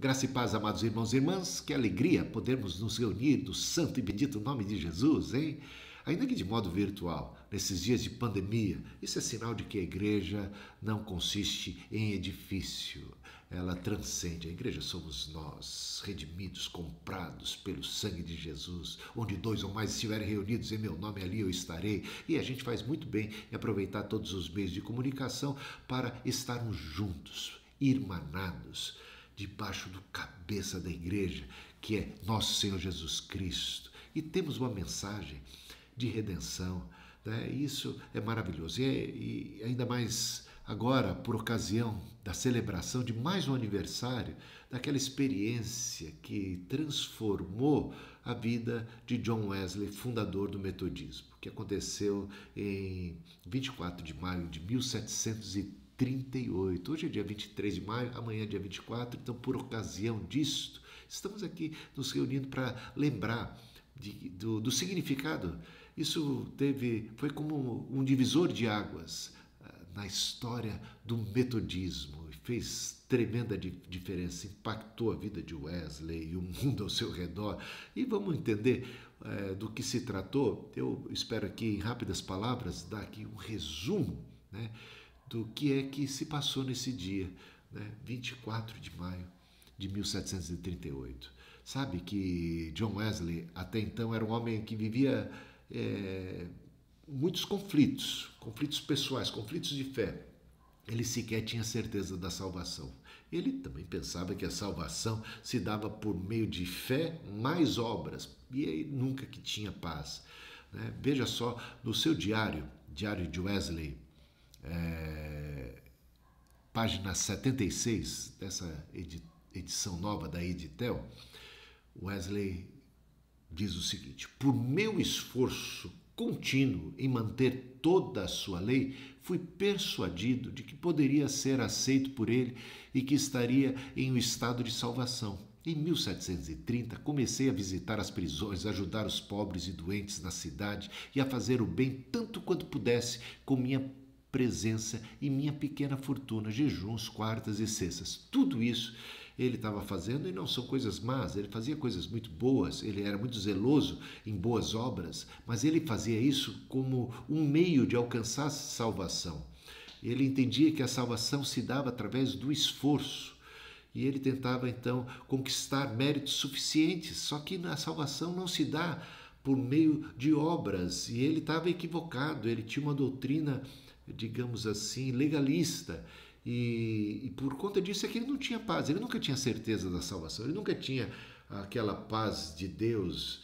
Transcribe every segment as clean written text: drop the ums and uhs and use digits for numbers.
Graça e paz, amados irmãos e irmãs, que alegria podermos nos reunir no santo e bendito nome de Jesus, hein? Ainda que de modo virtual, nesses dias de pandemia, isso é sinal de que a igreja não consiste em edifício, ela transcende. A igreja somos nós, redimidos, comprados pelo sangue de Jesus, onde dois ou mais estiverem reunidos em meu nome, ali eu estarei. E a gente faz muito bem em aproveitar todos os meios de comunicação para estarmos juntos, irmanados, debaixo do cabeça da igreja, que é nosso Senhor Jesus Cristo. E temos uma mensagem de redenção, né? Isso é maravilhoso. E ainda mais agora, por ocasião da celebração de mais um aniversário, daquela experiência que transformou a vida de John Wesley, fundador do metodismo, que aconteceu em 24 de maio de 1738. Hoje é dia 23 de maio, amanhã é dia 24, então por ocasião disto, estamos aqui nos reunindo para lembrar do significado. Isso foi como um divisor de águas na história do metodismo, fez tremenda diferença, impactou a vida de Wesley e o mundo ao seu redor. E vamos entender do que se tratou. Eu espero aqui, em rápidas palavras, dar aqui um resumo, né, do que é que se passou nesse dia, né, 24 de maio de 1738. Sabe que John Wesley, até então, era um homem que vivia muitos conflitos pessoais, conflitos de fé. Ele sequer tinha certeza da salvação. Ele também pensava que a salvação se dava por meio de fé mais obras, e aí nunca que tinha paz, né? Veja só, no seu diário de Wesley, página 76 dessa edição nova da Editel, Wesley diz o seguinte: por meu esforço contínuo em manter toda a sua lei, fui persuadido de que poderia ser aceito por ele e que estaria em um estado de salvação. Em 1730, comecei a visitar as prisões, a ajudar os pobres e doentes na cidade e a fazer o bem tanto quanto pudesse com minha presença e minha pequena fortuna, jejuns, quartas e sextas. Tudo isso ele estava fazendo, e não são coisas más, ele fazia coisas muito boas, ele era muito zeloso em boas obras, mas ele fazia isso como um meio de alcançar a salvação. Ele entendia que a salvação se dava através do esforço, e ele tentava então conquistar méritos suficientes, só que a salvação não se dá por meio de obras, e ele estava equivocado, ele tinha uma doutrina, digamos assim, legalista, e por conta disso é que ele não tinha paz, ele nunca tinha certeza da salvação, ele nunca tinha aquela paz de Deus,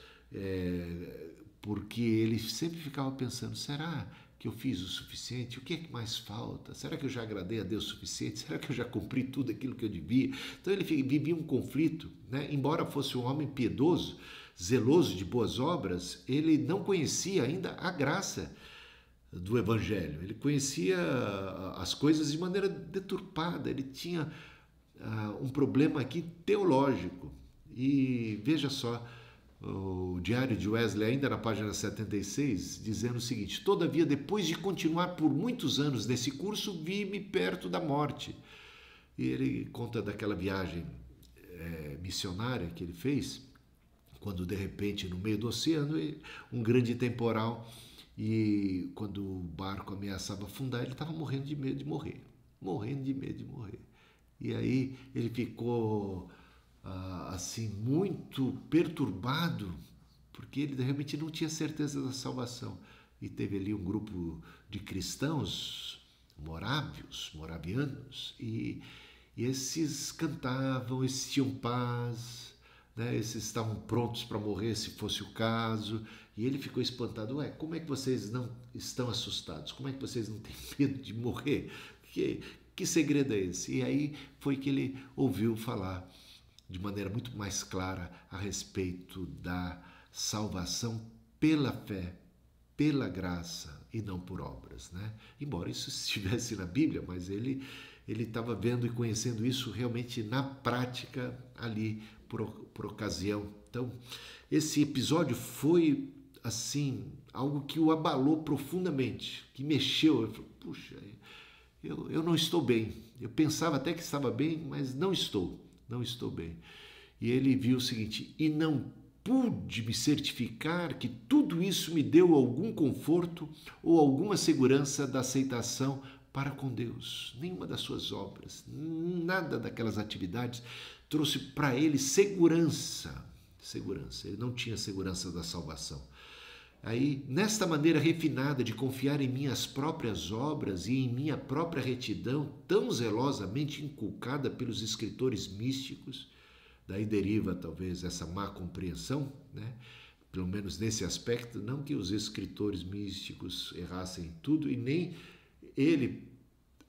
porque ele sempre ficava pensando: será que eu fiz o suficiente? O que é que mais falta? Será que eu já agradei a Deus o suficiente? Será que eu já cumpri tudo aquilo que eu devia? Então ele vivia um conflito, né? Embora fosse um homem piedoso, zeloso de boas obras, ele não conhecia ainda a graça do Evangelho. Ele conhecia as coisas de maneira deturpada, ele tinha um problema aqui teológico. E veja só, o diário de Wesley, ainda na página 76, dizendo o seguinte: todavia, depois de continuar por muitos anos nesse curso, vi-me perto da morte. E ele conta daquela viagem missionária que ele fez, quando de repente, no meio do oceano, um grande temporal, e quando o barco ameaçava afundar, ele estava morrendo de medo de morrer. E aí ele ficou assim, muito perturbado, porque ele realmente não tinha certeza da salvação. E teve ali um grupo de cristãos moravianos, e esses cantavam, esses tinham paz, né? Esses estavam prontos para morrer se fosse o caso. E ele ficou espantado: como é que vocês não estão assustados? Como é que vocês não têm medo de morrer? Que segredo é esse? E aí foi que ele ouviu falar de maneira muito mais clara a respeito da salvação pela fé, pela graça e não por obras, né? Embora isso estivesse na Bíblia, mas ele estava vendo e conhecendo isso realmente na prática ali por ocasião. Então, esse episódio foi assim, algo que o abalou profundamente, que mexeu. Ele falou: puxa, eu não estou bem. Eu pensava até que estava bem, mas não estou. não estou bem. E ele viu o seguinte: e não pude me certificar que tudo isso me deu algum conforto ou alguma segurança da aceitação para com Deus. Nenhuma das suas obras, nada daquelas atividades trouxe para ele segurança. Ele não tinha segurança da salvação. Aí, nesta maneira refinada de confiar em minhas próprias obras e em minha própria retidão, tão zelosamente inculcada pelos escritores místicos, daí deriva talvez essa má compreensão, né? Pelo menos nesse aspecto, não que os escritores místicos errassem tudo, e nem ele,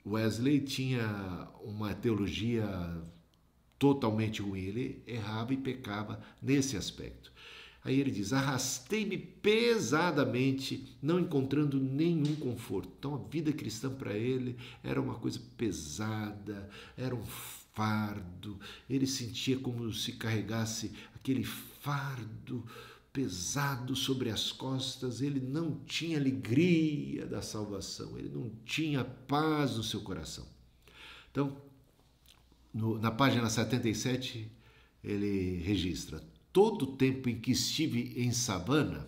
Wesley, tinha uma teologia totalmente ruim, ele errava e pecava nesse aspecto. Aí ele diz: arrastei-me pesadamente, não encontrando nenhum conforto. Então a vida cristã para ele era uma coisa pesada, era um fardo. Ele sentia como se carregasse aquele fardo pesado sobre as costas. Ele não tinha alegria da salvação, ele não tinha paz no seu coração. Então, na página 77, ele registra: todo o tempo em que estive em Savannah,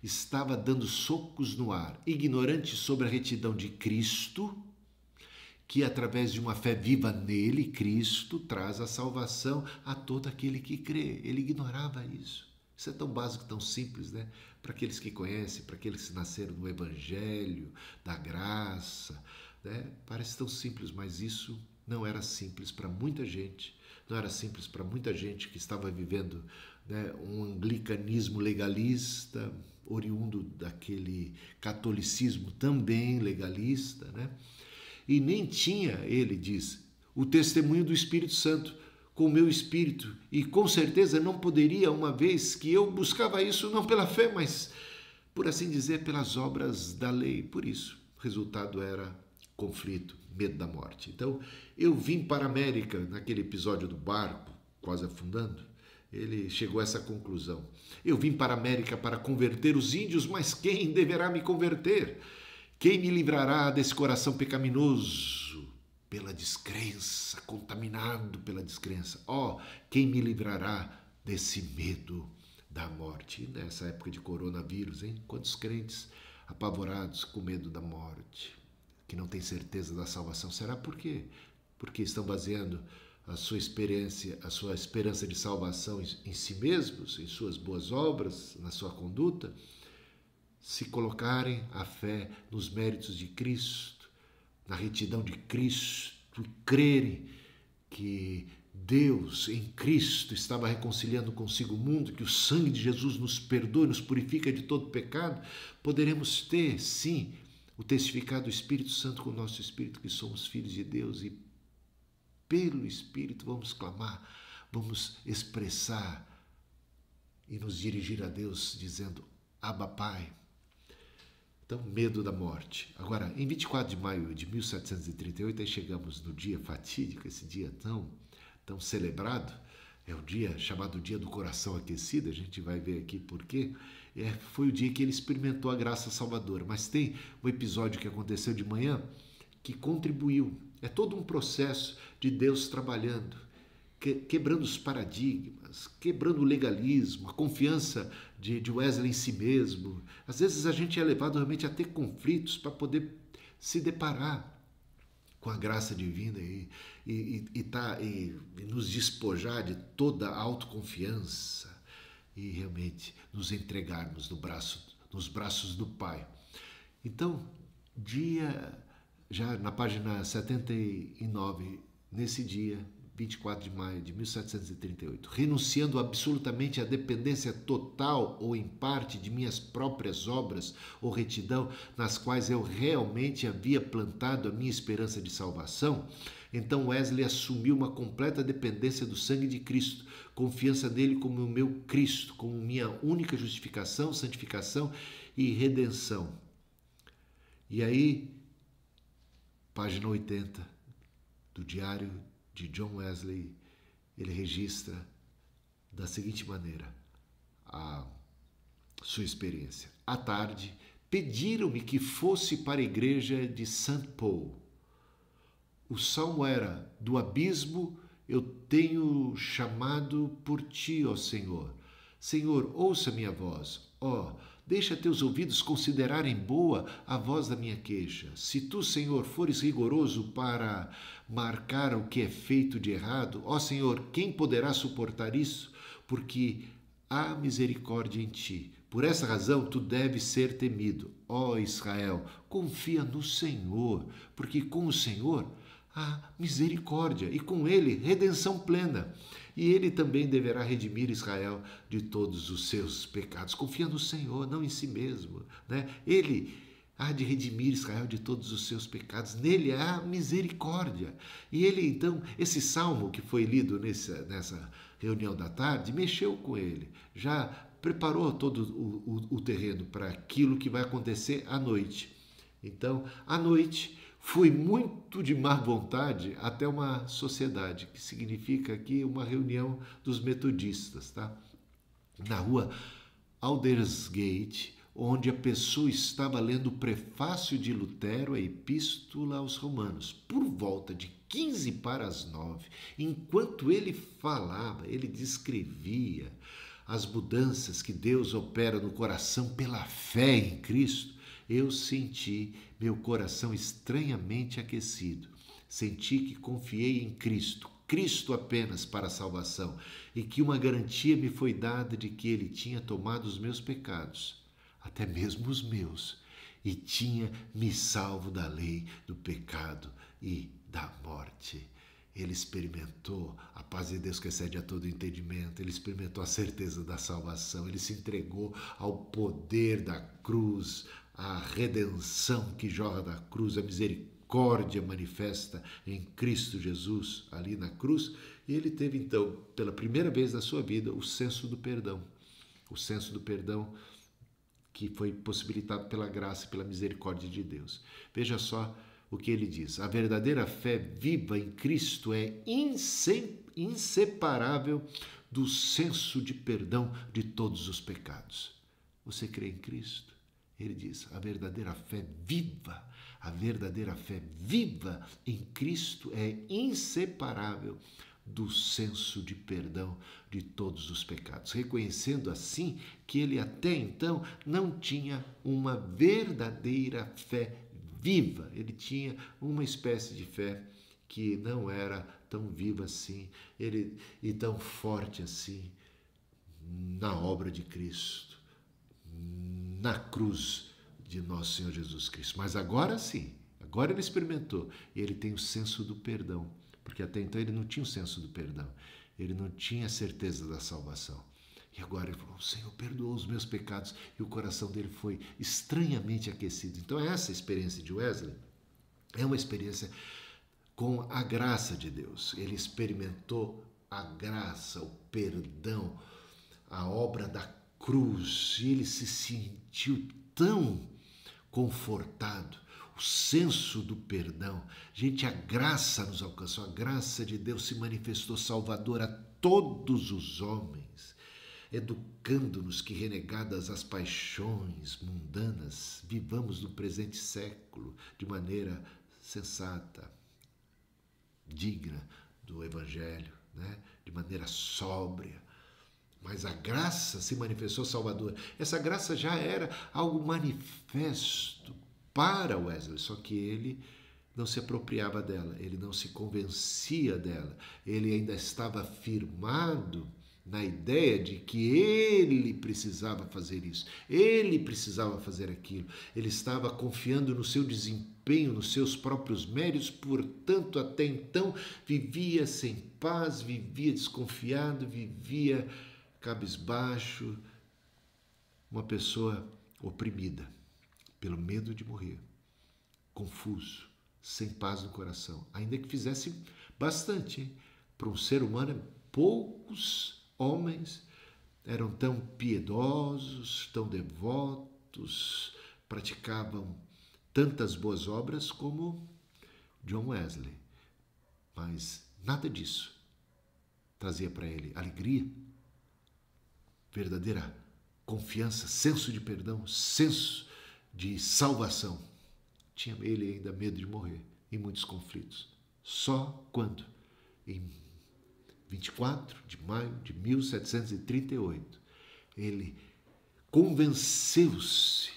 estava dando socos no ar, ignorante sobre a retidão de Cristo, que através de uma fé viva nele, Cristo traz a salvação a todo aquele que crê. Ele ignorava isso. Isso é tão básico, tão simples, né? Para aqueles que conhecem, para aqueles que nasceram no Evangelho, da graça, né? Parece tão simples, mas isso não era simples para muita gente. Não era simples para muita gente que estava vivendo, né, um anglicanismo legalista, oriundo daquele catolicismo também legalista, né? E nem tinha, ele diz, o testemunho do Espírito Santo com o meu espírito, e com certeza não poderia, uma vez que eu buscava isso não pela fé, mas, por assim dizer, pelas obras da lei. Por isso, o resultado era conflito, medo da morte. Então, eu vim para a América, naquele episódio do barco, quase afundando, ele chegou a essa conclusão. Eu vim para a América para converter os índios, mas quem deverá me converter? Quem me livrará desse coração pecaminoso, pela descrença, contaminado pela descrença? Quem me livrará desse medo da morte? E nessa época de coronavírus, hein? Quantos crentes apavorados com medo da morte, que não têm certeza da salvação. Será por quê? Porque estão baseando a sua experiência, a sua esperança de salvação em si mesmos, em suas boas obras, na sua conduta. Se colocarem a fé nos méritos de Cristo, na retidão de Cristo, e crerem que Deus em Cristo estava reconciliando consigo o mundo, que o sangue de Jesus nos perdoa, nos purifica de todo pecado, poderemos ter, sim, o testificado do Espírito Santo com o nosso Espírito, que somos filhos de Deus, e pelo Espírito vamos clamar, vamos expressar e nos dirigir a Deus dizendo: Abba, Pai. Então, medo da morte. Agora, em 24 de maio de 1738, aí chegamos no dia fatídico, esse dia tão celebrado, é o dia chamado Dia do Coração Aquecido, a gente vai ver aqui por quê. Foi o dia que ele experimentou a graça salvadora. Mas tem um episódio que aconteceu de manhã que contribuiu. É todo um processo de Deus trabalhando, quebrando os paradigmas, quebrando o legalismo, a confiança de Wesley em si mesmo. Às vezes a gente é levado realmente a ter conflitos para poder se deparar com a graça divina e nos despojar de toda a autoconfiança e realmente nos entregarmos nos braços do Pai. Então, já na página 79, nesse dia, 24 de maio de 1738, renunciando absolutamente à dependência total ou em parte de minhas próprias obras ou retidão, nas quais eu realmente havia plantado a minha esperança de salvação, então Wesley assumiu uma completa dependência do sangue de Cristo, confiança nele como o meu Cristo, como minha única justificação, santificação e redenção. E aí, página 80 do diário de John Wesley, ele registra da seguinte maneira a sua experiência. À tarde, pediram-me que fosse para a igreja de St. Paul. O salmo era: do abismo eu tenho chamado por ti, ó Senhor. Senhor, ouça minha voz. Ó, deixa teus ouvidos considerarem boa a voz da minha queixa. Se tu, Senhor, fores rigoroso para marcar o que é feito de errado, ó Senhor, quem poderá suportar isso? Porque há misericórdia em ti. Por essa razão, tu deves ser temido. Ó Israel, confia no Senhor, porque com o Senhor há misericórdia e com ele redenção plena. E ele também deverá redimir Israel de todos os seus pecados. Confia no Senhor, não em si mesmo, né? Ele há de redimir Israel de todos os seus pecados. Nele há misericórdia. E ele, então, esse salmo que foi lido nessa reunião da tarde, mexeu com ele. Já preparou todo o terreno para aquilo que vai acontecer à noite. Então, à noite, fui muito de má vontade até uma sociedade, que significa aqui uma reunião dos metodistas, tá? Na rua Aldersgate, onde a pessoa estava lendo o prefácio de Lutero à Epístola aos Romanos, por volta de 15 para as 9. Enquanto ele falava, ele descrevia as mudanças que Deus opera no coração pela fé em Cristo, eu senti meu coração estranhamente aquecido. Senti que confiei em Cristo, Cristo apenas para a salvação, e que uma garantia me foi dada de que Ele tinha tomado os meus pecados, até mesmo os meus, e tinha me salvo da lei, do pecado e da morte. Ele experimentou a paz de Deus que excede a todo entendimento, ele experimentou a certeza da salvação, ele se entregou ao poder da cruz, à redenção que jorra da cruz, a misericórdia manifesta em Cristo Jesus ali na cruz, e ele teve então, pela primeira vez na sua vida, o senso do perdão. O senso do perdão que foi possibilitado pela graça e pela misericórdia de Deus. Veja só o que ele diz: a verdadeira fé viva em Cristo é inseparável do senso de perdão de todos os pecados. Você crê em Cristo? Ele diz: a verdadeira fé viva em Cristo é inseparável do senso de perdão de todos os pecados, reconhecendo assim que ele até então não tinha uma verdadeira fé viva. Ele tinha uma espécie de fé que não era tão viva assim, e tão forte assim na obra de Cristo, na cruz de nosso Senhor Jesus Cristo. Mas agora sim, agora ele experimentou, e ele tem o senso do perdão, porque até então ele não tinha o senso do perdão, ele não tinha a certeza da salvação. E agora ele falou: o Senhor perdoou os meus pecados, e o coração dele foi estranhamente aquecido. Então essa experiência de Wesley é uma experiência com a graça de Deus. Ele experimentou a graça, o perdão, a obra da cruz, e ele se sentiu tão confortado, o senso do perdão. Gente, a graça nos alcançou, a graça de Deus se manifestou salvadora a todos os homens, educando-nos que, renegadas as paixões mundanas, vivamos no presente século de maneira sensata, digna do Evangelho, né? De maneira sóbria. Mas a graça se manifestou salvadora. Essa graça já era algo manifesto para Wesley, só que ele não se apropriava dela, ele não se convencia dela, ele ainda estava firmado na ideia de que ele precisava fazer isso, ele precisava fazer aquilo, ele estava confiando no seu desempenho, nos seus próprios méritos, portanto, até então, vivia sem paz, vivia desconfiado, vivia cabisbaixo, uma pessoa oprimida pelo medo de morrer, confuso, sem paz no coração, ainda que fizesse bastante, hein? Para um ser humano, poucos homens eram tão piedosos, tão devotos, praticavam tantas boas obras como John Wesley, mas nada disso trazia para ele alegria, verdadeira confiança, senso de perdão, senso de salvação. Tinha ele ainda medo de morrer, em muitos conflitos. Só quando, em 24 de maio de 1738, ele convenceu-se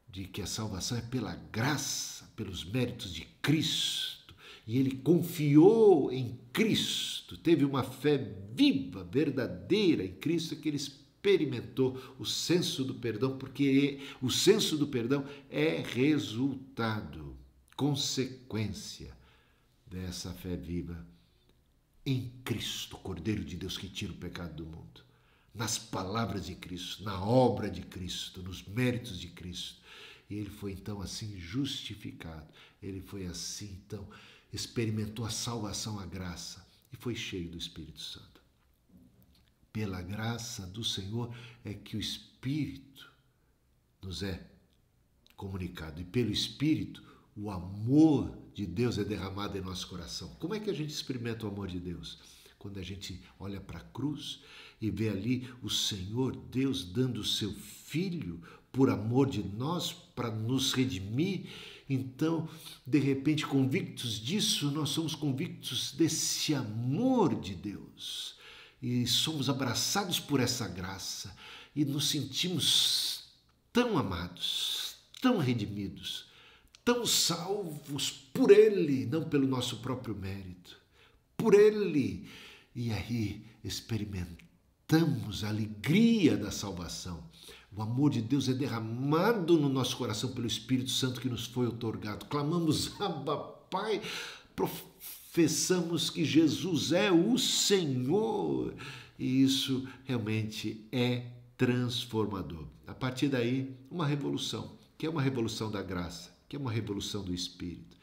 de que a salvação é pela graça, pelos méritos de Cristo, e ele confiou em Cristo, teve uma fé viva, verdadeira em Cristo, que ele experimentou o senso do perdão, porque o senso do perdão é resultado, consequência dessa fé viva em Cristo, Cordeiro de Deus que tira o pecado do mundo, nas palavras de Cristo, na obra de Cristo, nos méritos de Cristo. E ele foi então assim justificado, ele foi assim então, experimentou a salvação, a graça, e foi cheio do Espírito Santo. Pela graça do Senhor é que o Espírito nos é comunicado, e pelo Espírito o amor de Deus é derramado em nosso coração. Como é que a gente experimenta o amor de Deus? Quando a gente olha para a cruz e vê ali o Senhor Deus dando o seu Filho por amor de nós, para nos redimir. Então, de repente, convictos disso, nós somos convictos desse amor de Deus. E somos abraçados por essa graça e nos sentimos tão amados, tão redimidos, tão salvos por Ele, não pelo nosso próprio mérito, por Ele. E aí experimentamos a alegria da salvação. O amor de Deus é derramado no nosso coração pelo Espírito Santo que nos foi outorgado. Clamamos, Abba, Pai, professamos que Jesus é o Senhor. E isso realmente é transformador. A partir daí, uma revolução, que é uma revolução da graça, que é uma revolução do Espírito.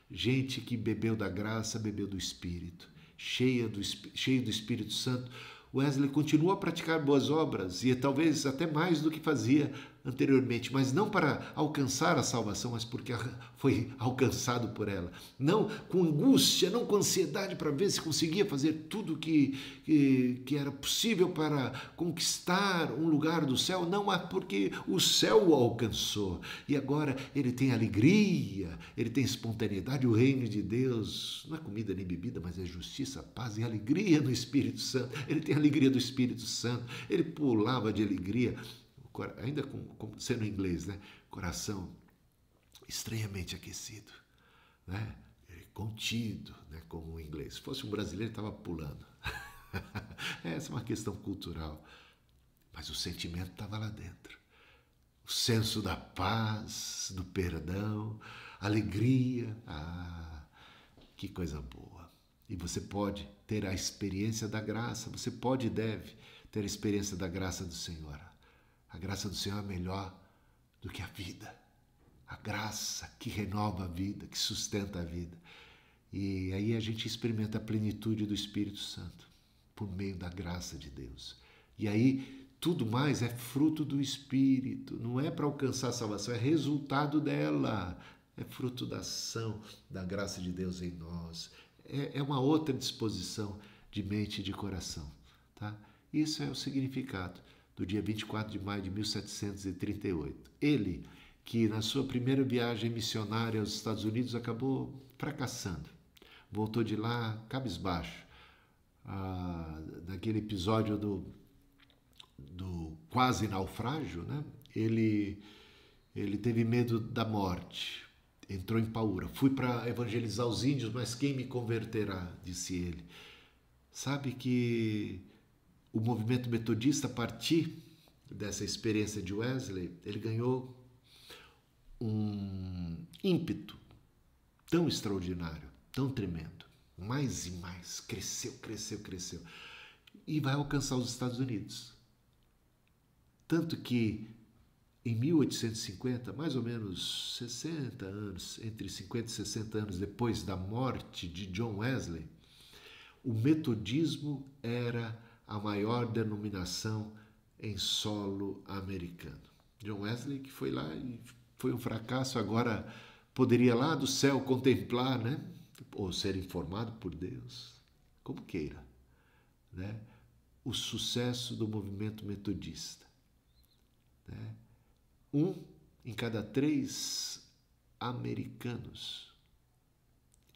Gente que bebeu da graça, bebeu do Espírito, cheio do Espírito Santo. Wesley continua a praticar boas obras e talvez até mais do que fazia anteriormente, mas não para alcançar a salvação, mas porque foi alcançado por ela. Não com angústia, não com ansiedade para ver se conseguia fazer tudo que era possível para conquistar um lugar do céu, não, mas porque o céu o alcançou. E agora ele tem alegria, ele tem espontaneidade. O reino de Deus não é comida nem bebida, mas é justiça, paz e alegria no Espírito Santo. Ele tem a alegria do Espírito Santo. Ele pulava de alegria, ainda sendo inglês, né? Coração estranhamente aquecido, né? Contido, né? Como o inglês. Se fosse um brasileiro, estava pulando. Essa é uma questão cultural, mas o sentimento estava lá dentro. O senso da paz, do perdão, alegria. Ah, que coisa boa. E você pode ter a experiência da graça, você pode e deve ter a experiência da graça do Senhor. A graça do Senhor é melhor do que a vida. A graça que renova a vida, que sustenta a vida. E aí a gente experimenta a plenitude do Espírito Santo por meio da graça de Deus. E aí tudo mais é fruto do Espírito. Não é para alcançar a salvação, é resultado dela. É fruto da ação da graça de Deus em nós. É uma outra disposição de mente e de coração. Tá? Isso é o significado do dia 24 de maio de 1738. Ele, que na sua primeira viagem missionária aos Estados Unidos acabou fracassando, voltou de lá cabisbaixo, naquele episódio do quase naufrágio, né? Ele teve medo da morte, entrou em paúra. Fui para evangelizar os índios, mas quem me converterá, disse ele. Sabe que o movimento metodista, a partir dessa experiência de Wesley, ele ganhou um ímpeto tão extraordinário, tão tremendo. Mais e mais, cresceu. E vai alcançar os Estados Unidos. Tanto que em 1850, mais ou menos 60 anos, entre 50 e 60 anos depois da morte de John Wesley, o metodismo era a maior denominação em solo americano. John Wesley, que foi lá e foi um fracasso, agora poderia lá do céu contemplar, né? Ou ser informado por Deus, como queira, né? O sucesso do movimento metodista. Né? 1 em cada 3 americanos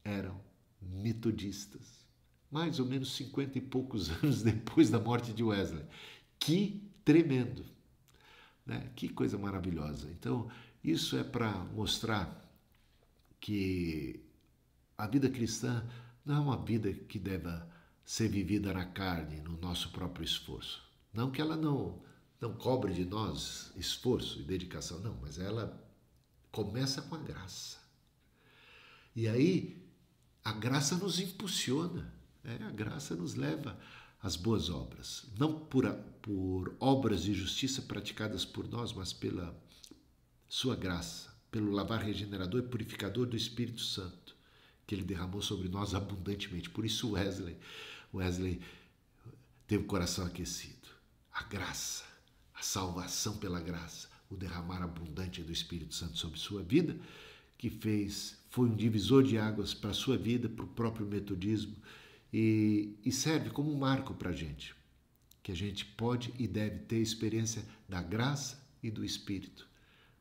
eram metodistas. mais ou menos 50 e poucos anos depois da morte de Wesley. Que tremendo, né? Que coisa maravilhosa. Então, isso é para mostrar que a vida cristã não é uma vida que deva ser vivida na carne, no nosso próprio esforço. Não que ela não cobre de nós esforço e dedicação, não, mas ela começa com a graça. E aí, a graça nos impulsiona, a graça nos leva às boas obras. Não por obras de justiça praticadas por nós, mas pela sua graça, pelo lavar regenerador e purificador do Espírito Santo, que ele derramou sobre nós abundantemente. Por isso Wesley teve o coração aquecido. A graça, a salvação pela graça, o derramar abundante do Espírito Santo sobre sua vida, que foi um divisor de águas para a sua vida, para o próprio metodismo, e serve como um marco para a gente, que a gente pode e deve ter experiência da graça e do Espírito,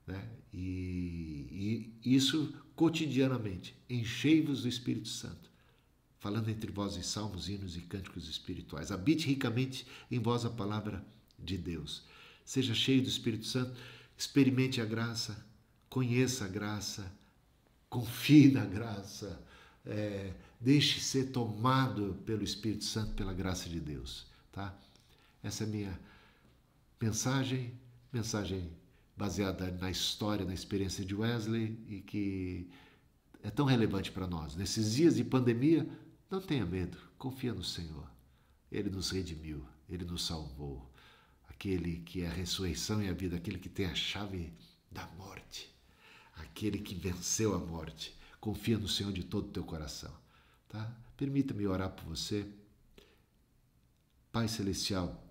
né? E isso cotidianamente. Enchei-vos do Espírito Santo, falando entre vós em salmos, hinos e cânticos espirituais. Habite ricamente em vós a palavra de Deus. Seja cheio do Espírito Santo, experimente a graça, conheça a graça, confie na graça, deixe ser tomado pelo Espírito Santo, pela graça de Deus, tá? Essa é a minha mensagem baseada na história, na experiência de Wesley, e que é tão relevante para nós. Nesses dias de pandemia, não tenha medo, confia no Senhor. Ele nos redimiu, Ele nos salvou. Aquele que é a ressurreição e a vida, aquele que tem a chave da morte, aquele que venceu a morte. Confia no Senhor de todo o teu coração, tá? Permita-me orar por você. Pai Celestial,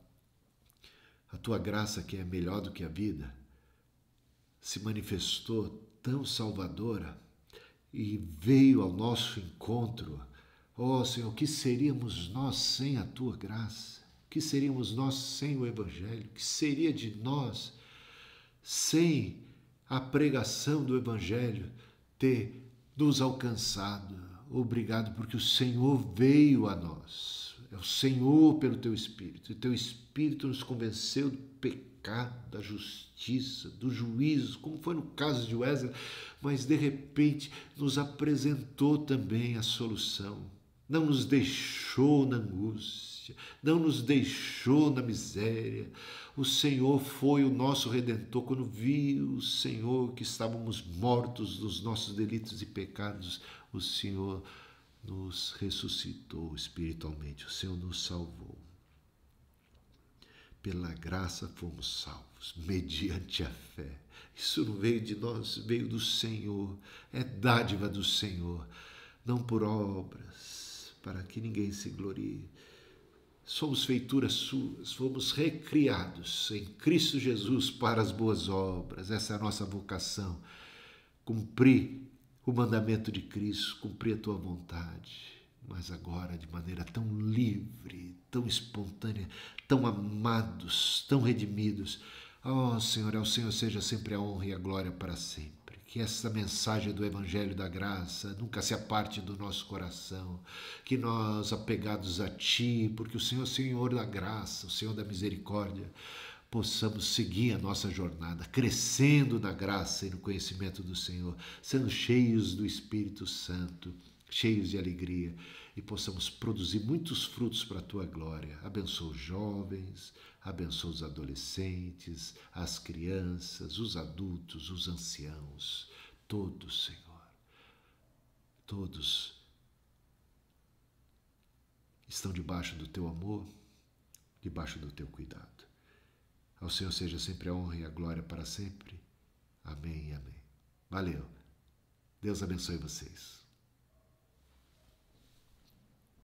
a tua graça, que é melhor do que a vida, se manifestou tão salvadora e veio ao nosso encontro. Ó Senhor, que seríamos nós sem a tua graça? Que seríamos nós sem o Evangelho? Que seria de nós sem a pregação do Evangelho ter nos alcançado? Obrigado, porque o Senhor veio a nós. É o Senhor pelo teu Espírito. E teu Espírito nos convenceu do pecado, da justiça, do juízo, como foi no caso de Wesley, mas de repente nos apresentou também a solução. Não nos deixou na angústia, não nos deixou na miséria. O Senhor foi o nosso Redentor. Quando viu, Senhor, que estávamos mortos dos nossos delitos e pecados, o Senhor nos ressuscitou espiritualmente, o Senhor nos salvou. Pela graça fomos salvos, mediante a fé. Isso não veio de nós, veio do Senhor, é dádiva do Senhor, não por obras, para que ninguém se glorie. Somos feituras suas, fomos recriados em Cristo Jesus para as boas obras. Essa é a nossa vocação, cumprir o mandamento de Cristo, cumprir a tua vontade, mas agora de maneira tão livre, tão espontânea, tão amados, tão redimidos. Ó Senhor, ao Senhor seja sempre a honra e a glória para sempre. Que essa mensagem do Evangelho da Graça nunca se aparte do nosso coração, que nós, apegados a Ti, porque o Senhor é o Senhor da graça, o Senhor da misericórdia, possamos seguir a nossa jornada, crescendo na graça e no conhecimento do Senhor, sendo cheios do Espírito Santo, cheios de alegria, e possamos produzir muitos frutos para a Tua glória. Abençoa os jovens, abençoa os adolescentes, as crianças, os adultos, os anciãos, todos, Senhor, todos estão debaixo do Teu amor, debaixo do Teu cuidado. Ao Senhor seja sempre a honra e a glória para sempre. Amém e amém. Valeu. Deus abençoe vocês.